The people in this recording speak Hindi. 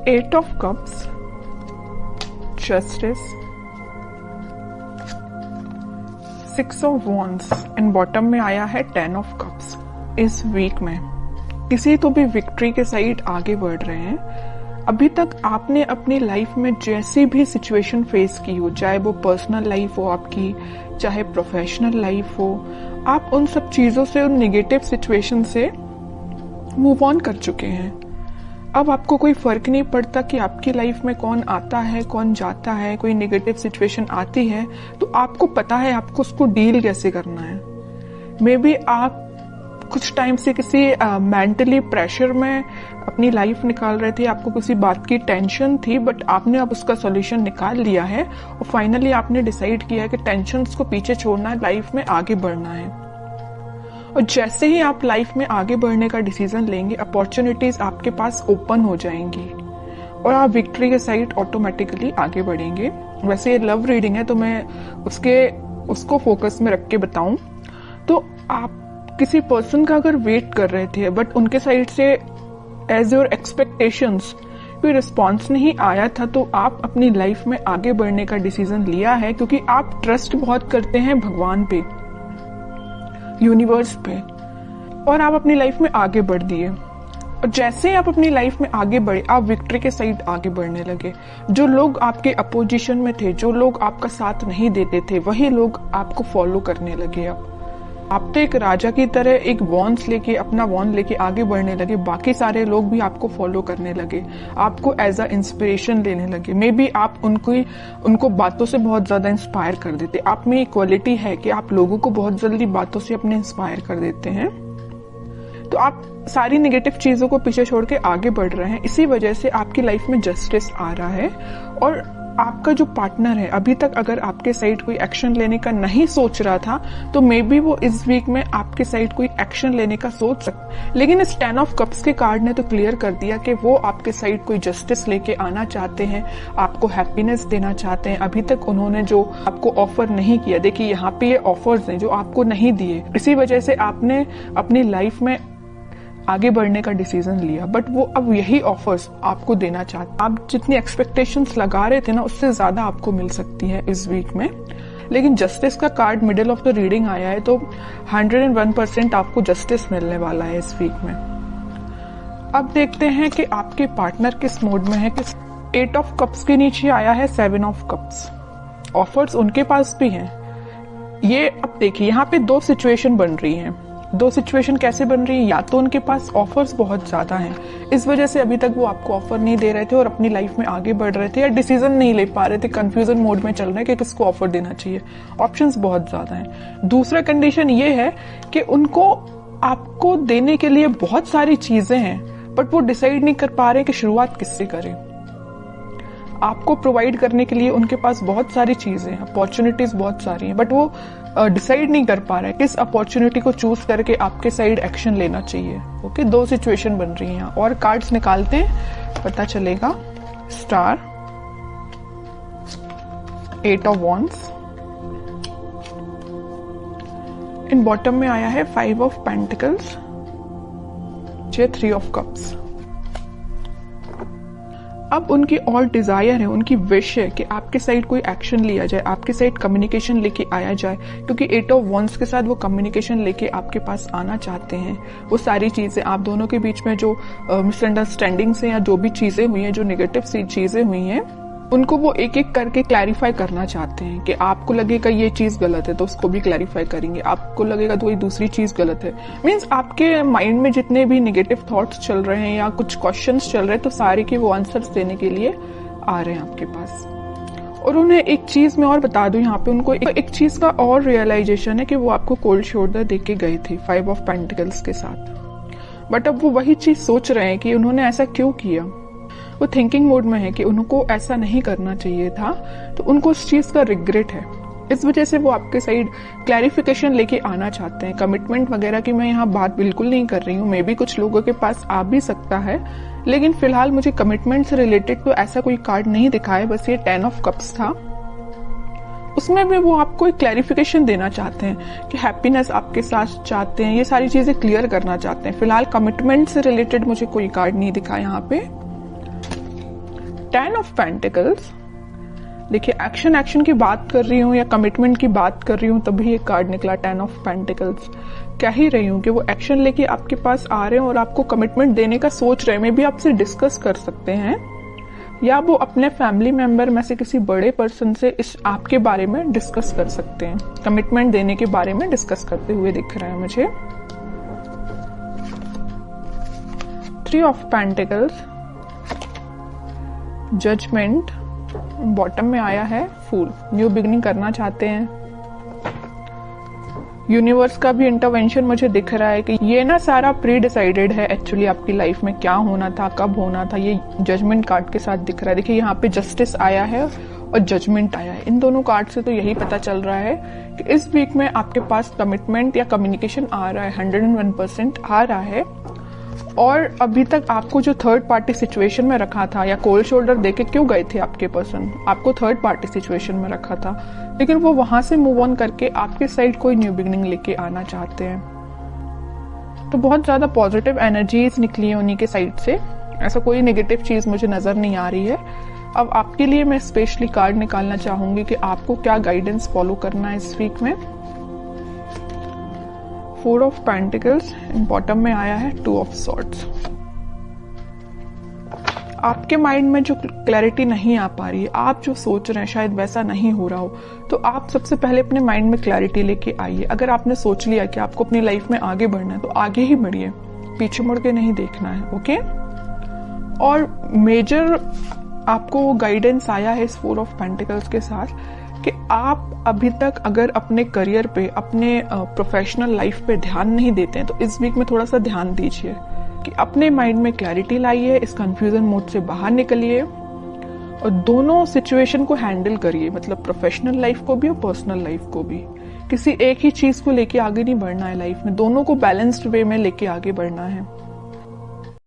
8 of Cups, Justice, 6 of Wands and bottom में आया है 10 of Cups। इस वीक में किसी तो भी विक्ट्री के साइड आगे बढ़ रहे हैं। अभी तक आपने अपनी लाइफ में जैसी भी सिचुएशन फेस की हो, चाहे वो पर्सनल लाइफ हो आपकी, चाहे प्रोफेशनल लाइफ हो, आप उन सब चीजों से, उन नेगेटिव सिचुएशन से मूव ऑन कर चुके हैं। अब आपको कोई फर्क नहीं पड़ता कि आपकी लाइफ में कौन आता है, कौन जाता है। कोई नेगेटिव सिचुएशन आती है तो आपको पता है आपको उसको डील कैसे करना है। मे बी आप कुछ टाइम से किसी मेंटली प्रेशर में अपनी लाइफ निकाल रहे थे, आपको किसी बात की टेंशन थी, बट आपने अब उसका सॉल्यूशन निकाल लिया है और फाइनली आपने डिसाइड किया है कि टेंशन्स को पीछे छोड़ना है, लाइफ में आगे बढ़ना है। और जैसे ही आप लाइफ में आगे बढ़ने का डिसीजन लेंगे, अपॉर्चुनिटीज आपके पास ओपन हो जाएंगी और आप विक्ट्री के साइड ऑटोमेटिकली आगे बढ़ेंगे। वैसे ये लव रीडिंग है तो मैं उसको फोकस में रख के बताऊं तो आप किसी पर्सन का अगर वेट कर रहे थे बट उनके साइड से एज योर एक्सपेक्टेशंस कोई रिस्पॉन्स नहीं आया था, तो आप अपनी लाइफ में आगे बढ़ने का डिसीजन लिया है क्योंकि आप ट्रस्ट बहुत करते हैं भगवान पे, यूनिवर्स पे, और आप अपनी लाइफ में आगे बढ़ दिए। और जैसे ही आप अपनी लाइफ में आगे बढ़े, आप विक्ट्री के साइड आगे बढ़ने लगे। जो लोग आपके अपोजिशन में थे, जो लोग आपका साथ नहीं देते थे, वही लोग आपको फॉलो करने लगे। अब आप तो एक राजा की तरह एक अपना वॉन्ड लेके आगे बढ़ने लगे। बाकी सारे लोग भी आपको फॉलो करने लगे, आपको एज अ इंस्पिरेशन लेने लगे। मे बी आप उनको बातों से बहुत ज्यादा इंस्पायर कर देते। आप में एक क्वालिटी है कि आप लोगों को बहुत जल्दी बातों से अपने इंस्पायर कर देते हैं। तो आप सारी नेगेटिव चीजों को पीछे छोड़ के आगे बढ़ रहे हैं। इसी वजह से आपकी लाइफ में जस्टिस आ रहा है। और आपका जो पार्टनर है, अभी तक अगर आपके साइड कोई एक्शन लेने का नहीं सोच रहा था तो मे बी वो इस वीक में आपके साइड कोई एक्शन लेने का सोच सकता। लेकिन इस 10 ऑफ कप्स के कार्ड ने तो क्लियर कर दिया कि वो आपके साइड कोई जस्टिस लेके आना चाहते हैं, आपको हैप्पीनेस देना चाहते हैं। अभी तक उन्होंने जो आपको ऑफर नहीं किया, देखिए यहाँ पे ये ऑफर्स हैं जो आपको नहीं दिए, इसी वजह से आपने अपनी लाइफ में आगे बढ़ने का डिसीजन लिया, बट वो अब यही ऑफर्स आपको देना चाहते। आप जितनी एक्सपेक्टेशंस लगा रहे थे ना, उससे ज्यादा आपको मिल सकती है इस वीक में। लेकिन जस्टिस का card middle of the reading आया है तो 101% आपको जस्टिस मिलने वाला है इस वीक में। अब देखते हैं कि आपके पार्टनर किस मोड में है। 8 ऑफ कप्स के नीचे आया है 7 ऑफ कप्स। ऑफर्स उनके पास भी हैं। ये अब देखिए यहाँ पे दो सिचुएशन बन रही हैं। दो सिचुएशन कैसे बन रही है? या तो उनके पास ऑफर्स बहुत ज्यादा हैं, इस वजह से अभी तक वो आपको ऑफर नहीं दे रहे थे और अपनी लाइफ में आगे बढ़ रहे थे, या डिसीजन नहीं ले पा रहे थे, कंफ्यूजन मोड में चल रहे कि किसको ऑफर देना चाहिए। ऑप्शंस बहुत ज्यादा हैं। दूसरा कंडीशन ये है कि उनको आपको देने के लिए बहुत सारी चीजें हैं, बट वो डिसाइड नहीं कर पा रहे कि शुरुआत किससे करें। आपको प्रोवाइड करने के लिए उनके पास बहुत सारी चीजें हैं, अपॉर्चुनिटीज बहुत सारी हैं, बट वो डिसाइड नहीं कर पा रहे किस अपॉर्चुनिटी को चूज करके आपके साइड एक्शन लेना चाहिए। ओके, दो सिचुएशन बन रही हैं। और कार्ड्स निकालते हैं, पता चलेगा। Star, 8 of wands, in bottom में आया है 5 ऑफ पेंटिकल्स, 3 ऑफ कप्स। अब उनकी और डिजायर है, उनकी विश है कि आपके साइड कोई एक्शन लिया जाए, आपके साइड कम्युनिकेशन लेके आया जाए, क्योंकि 8 ऑफ वॉन्ड्स के साथ वो कम्युनिकेशन लेके आपके पास आना चाहते हैं। वो सारी चीजें, आप दोनों के बीच में जो मिसअंडरस्टैंडिंग्स हैं या जो भी चीजें हुई हैं, जो नेगेटिव चीजें हुई हैं, उनको वो एक एक करके क्लैरिफाई करना चाहते हैं। कि आपको लगेगा ये चीज गलत है तो उसको भी क्लैरिफाई करेंगे, आपको लगेगा तो ये दूसरी चीज गलत है। मीन्स आपके माइंड में जितने भी नेगेटिव थॉट्स चल रहे हैं या कुछ क्वेश्चंस चल रहे हैं, तो सारे के वो आंसर्स देने के लिए आ रहे हैं आपके पास। और उन्हें एक चीज मैं और बता दूं, यहाँ पे उनको एक चीज का और रियलाइजेशन है कि वो आपको कोल्ड शोल्डर दे के गए थे 5 ऑफ पेंटिकल्स के साथ, बट अब वो वही चीज सोच रहे हैं कि उन्होंने ऐसा क्यों किया। वो थिंकिंग मोड में है कि उनको ऐसा नहीं करना चाहिए था, तो उनको उस चीज का रिग्रेट है। इस वजह से वो आपके साइड क्लैरिफिकेशन लेके आना चाहते हैं। कमिटमेंट वगैरह की मैं यहाँ बात बिल्कुल नहीं कर रही हूँ, मे बी कुछ लोगों के पास आ भी सकता है, लेकिन फिलहाल मुझे कमिटमेंट से रिलेटेड तो ऐसा कोई कार्ड नहीं दिखा है। बस ये 10 ऑफ कप्स था, उसमें भी वो आपको एक क्लैरिफिकेशन देना चाहते हैं कि हैप्पीनेस आपके साथ चाहते हैं, ये सारी चीजें क्लियर करना चाहते हैं। फिलहाल कमिटमेंट से रिलेटेड मुझे कोई कार्ड नहीं दिखा यहाँ पे। 10 ऑफ पेंटिकल्स, देखिए एक्शन की बात कर रही हूँ या कमिटमेंट की बात कर रही हूँ तभी ये कार्ड निकला 10 ऑफ पेंटिकल्स। कह ही रही हूँ कि वो एक्शन लेके आपके पास आ रहे हैं और आपको कमिटमेंट देने का सोच रहे हैं। मे भी आपसे डिस्कस कर सकते हैं या वो अपने फैमिली मेंबर में से किसी बड़े पर्सन से इस आपके बारे में डिस्कस कर सकते हैं। कमिटमेंट देने के बारे में डिस्कस करते हुए दिख रहा है मुझे। 3 ऑफ पेंटिकल्स, जजमेंट, बॉटम में आया है फूल। न्यू बिगनिंग करना चाहते हैं। यूनिवर्स का भी इंटरवेंशन मुझे दिख रहा है कि ये ना सारा प्री डिसाइडेड है एक्चुअली आपकी लाइफ में क्या होना था, कब होना था। ये जजमेंट कार्ड के साथ दिख रहा है। देखिए यहाँ पे जस्टिस आया है और जजमेंट आया है। इन दोनों कार्ड से तो यही पता चल रहा है कि इस वीक में आपके पास कमिटमेंट या कम्युनिकेशन आ रहा है, 101% आ रहा है। और अभी तक आपको जो थर्ड पार्टी सिचुएशन में रखा था या कोल्ड शोल्डर देके क्यों गए थे आपके पर्सन, आपको थर्ड पार्टी सिचुएशन में रखा था, लेकिन वो वहां से मूव ऑन करके आपके साइड कोई न्यू बिगनिंग लेके आना चाहते हैं। तो बहुत ज्यादा पॉजिटिव एनर्जीज निकली है उन्हीं के साइड से। ऐसा कोई नेगेटिव चीज मुझे नजर नहीं आ रही है। अब आपके लिए मैं स्पेशली कार्ड निकालना चाहूंगी कि आपको क्या गाइडेंस फॉलो करना है इस वीक में। 4 ऑफ पेंटिकल्स, बॉटम में आया है 2 ऑफ सॉर्ड्स। आपके माइंड में जो क्लैरिटी नहीं आ पा रही है, आप जो सोच रहे हैं शायद वैसा नहीं हो रहा हो, तो आप सबसे पहले अपने माइंड में क्लैरिटी लेके आइए। अगर आपने सोच लिया कि आपको अपनी लाइफ में आगे बढ़ना है तो आगे ही बढ़िए, पीछे मुड़ के नहीं देखना है। ओके। और मेजर आपको गाइडेंस आया है इस 4 ऑफ पेंटिकल्स के साथ कि आप अभी तक अगर अपने करियर पे, अपने प्रोफेशनल लाइफ पे ध्यान नहीं देते हैं तो इस वीक में थोड़ा सा ध्यान दीजिए कि अपने माइंड में क्लैरिटी लाइए, इस कंफ्यूजन मोड से बाहर निकलिए और दोनों सिचुएशन को हैंडल करिए, मतलब प्रोफेशनल लाइफ को भी और पर्सनल लाइफ को भी। किसी एक ही चीज को लेके आगे नहीं बढ़ना है लाइफ में, दोनों को बैलेंस्ड वे में लेके आगे बढ़ना है।